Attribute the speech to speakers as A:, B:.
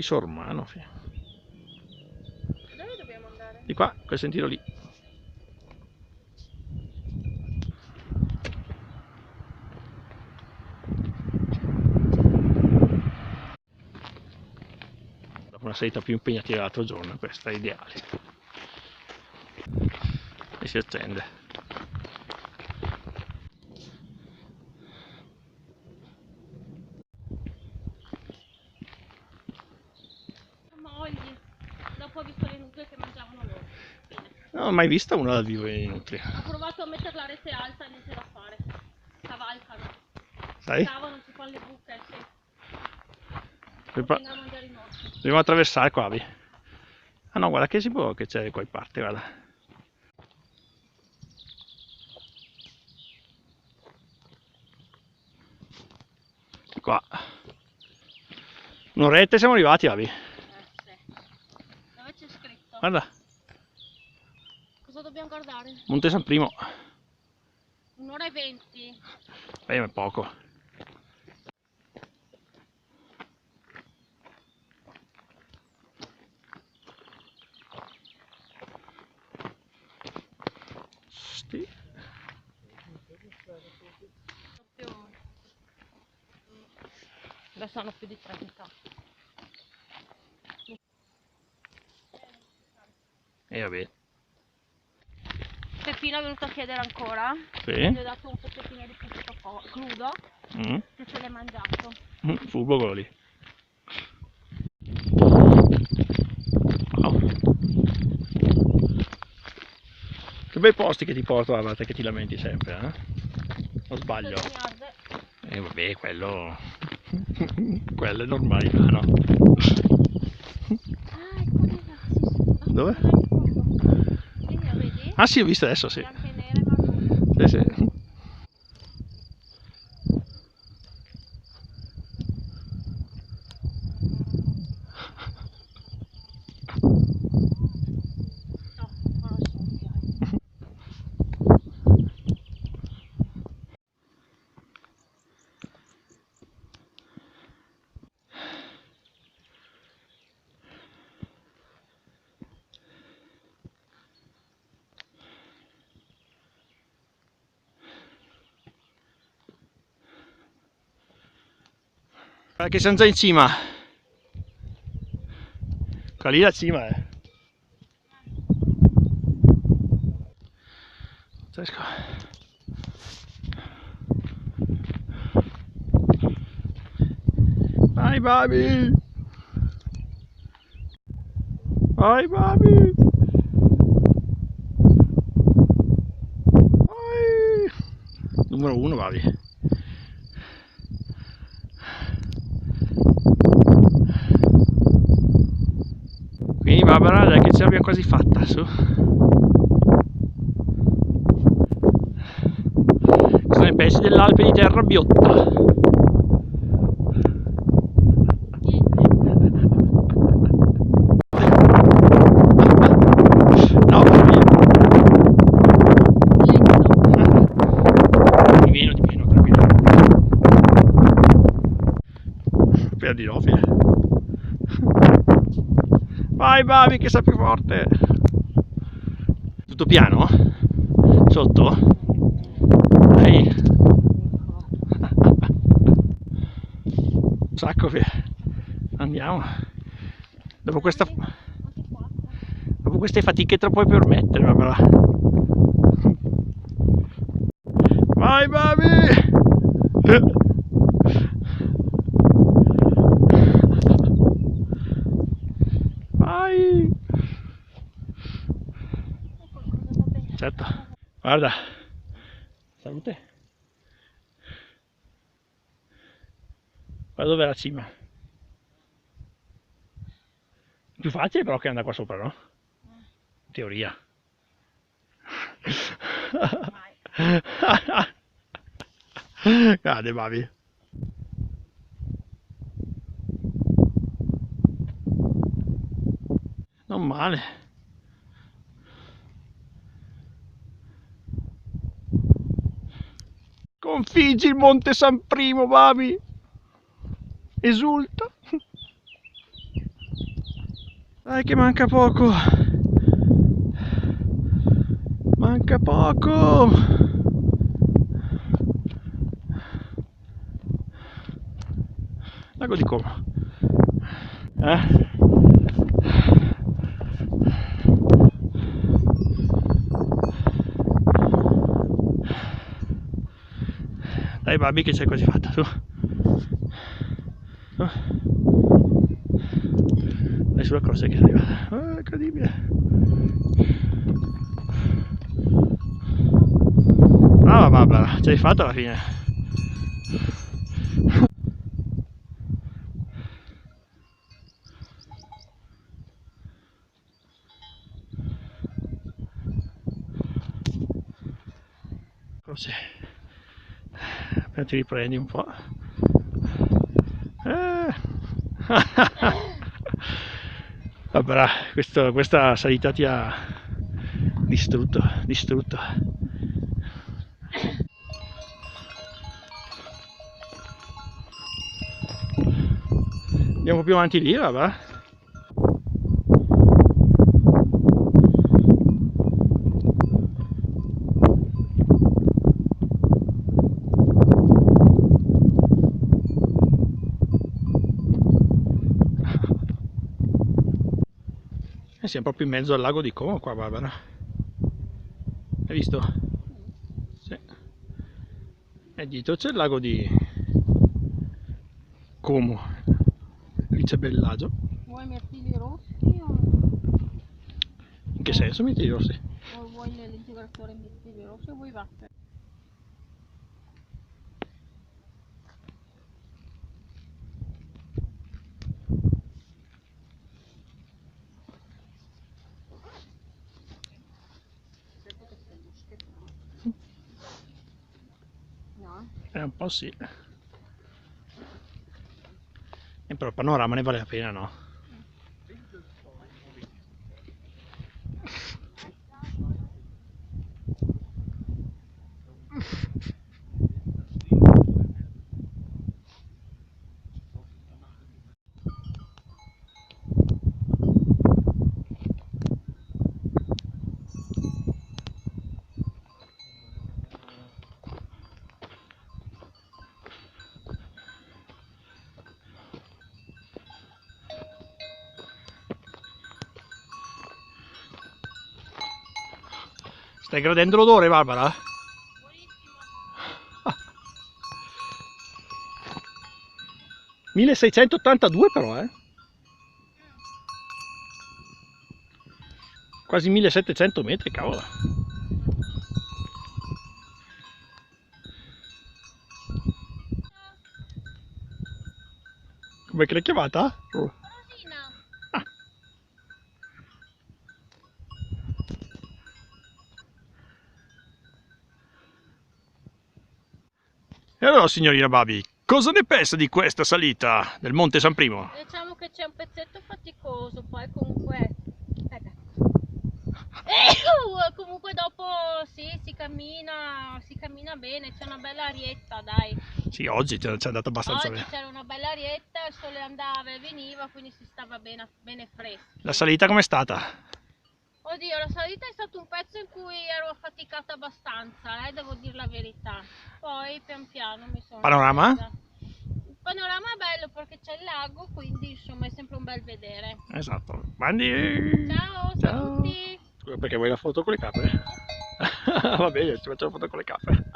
A: di Sormano.
B: Dove dobbiamo andare?
A: Di qua, quel sentiero lì. Dopo una salita più impegnativa l'altro giorno, questa è ideale. E si accende.
B: Mogli. Dopo ho visto le nutrie che mangiavano loro. Bene.
A: Non ho mai vista una dal vivo in nutria.
B: Ho provato a mettere la rete alta e niente da fare. Cavalcano.
A: Sai?
B: Cavano, si fanno le buche, sì.
A: Prima
B: Vengono a mangiare i morti.
A: dobbiamo attraversare qua. Ah no, guarda che si può, che c'è qua in parte, guarda. Qua. Un'oretta siamo arrivati, Avi.
B: Sì. Dove c'è scritto?
A: Guarda,
B: Cosa dobbiamo guardare?
A: Monte San Primo.
B: 1 ora e 20.
A: È poco. Sì.
B: Adesso hanno più di 30.
A: E vabbè.
B: Peppino è venuto a chiedere ancora.
A: Sì.
B: Gli ho dato un pezzettino di prosciutto crudo che ce l'hai mangiato.
A: Furbo quello lì. Oh. Che bei posti che ti porto, guarda, che ti lamenti sempre, eh? O sbaglio? Vabbè, quello... quello è normale, no?
B: Ah, ecco lì, sì.
A: Dove?
B: Lì la vedi?
A: Ah sì, ho visto adesso, sì.
B: Bianca e nera e marrone.
A: Sì, sì.
B: No, ora sono via.
A: Guarda che siamo già in cima. Qua lì la cima, Pazzesco. Vai Babi! Vai Babi! Vai! Numero 1 Babi. Quindi Barbara, dai che ce l'abbiamo quasi fatta, su. Sono i pesci dell'Alpe di Terrabiotta. No, di meno, tranquillo. Per di no, fine. Vai Babi che sei più forte. Tutto piano? Sotto? Dai. Un sacco, andiamo. Dopo queste fatiche te lo puoi permettere, Barbara. Vai Babi! Vai! Certo, guarda, salute. Guarda dove è la cima. Più facile però che andare qua sopra, no? In teoria. Grande Babi. Non male. Sconfiggi il Monte San Primo, Babi! Esulta! Dai che manca poco. Manca poco. Lago di Como. Dai Babi che c'è quasi fatta, su. Dai sulla corsa che è arrivata. Oh, incredibile. Ah Barbara, ce l'hai fatta alla fine. Così. Appena ti riprendi un po'. Vabbè, questa salita ti ha distrutto. Andiamo più avanti lì, vabbè. Siamo proprio in mezzo al lago di Como qua, Barbara. Hai visto? Sì. E dietro c'è il lago di Como. Lì c'è Bellagio.
B: Vuoi mirtilli rossi o...
A: In che senso mirtilli rossi?
B: O vuoi l'integratore mirtilli rossi o vuoi vatte? No?
A: Un po' sì. Però il panorama ne vale la pena, no? Stai gradendo l'odore, Barbara?
B: Buonissimo.
A: 1682 però, Quasi 1700 metri, cavolo. Come che l'hai chiamata? Oh.
B: Rosina.
A: Ah. E allora, signorina Babi, cosa ne pensa di questa salita del Monte San Primo?
B: Diciamo che c'è un pezzetto faticoso, poi comunque... comunque dopo sì, si cammina bene, c'è una bella arietta, dai.
A: Sì, oggi ci è andata abbastanza
B: Oggi
A: bene.
B: c'era una bella arietta, il sole andava e veniva, quindi si stava bene freschi.
A: La salita com'è stata?
B: Oddio, la salita è stato un pezzo in cui ero affaticata abbastanza, devo dire la verità. Poi pian piano mi sono...
A: Panorama?
B: presa. Il panorama è bello perché c'è il lago, quindi insomma è sempre un bel vedere.
A: Esatto. Mandi!
B: Ciao, saluti!
A: Scusa, perché vuoi la foto con le capre? Va bene, ci faccio la foto con le capre.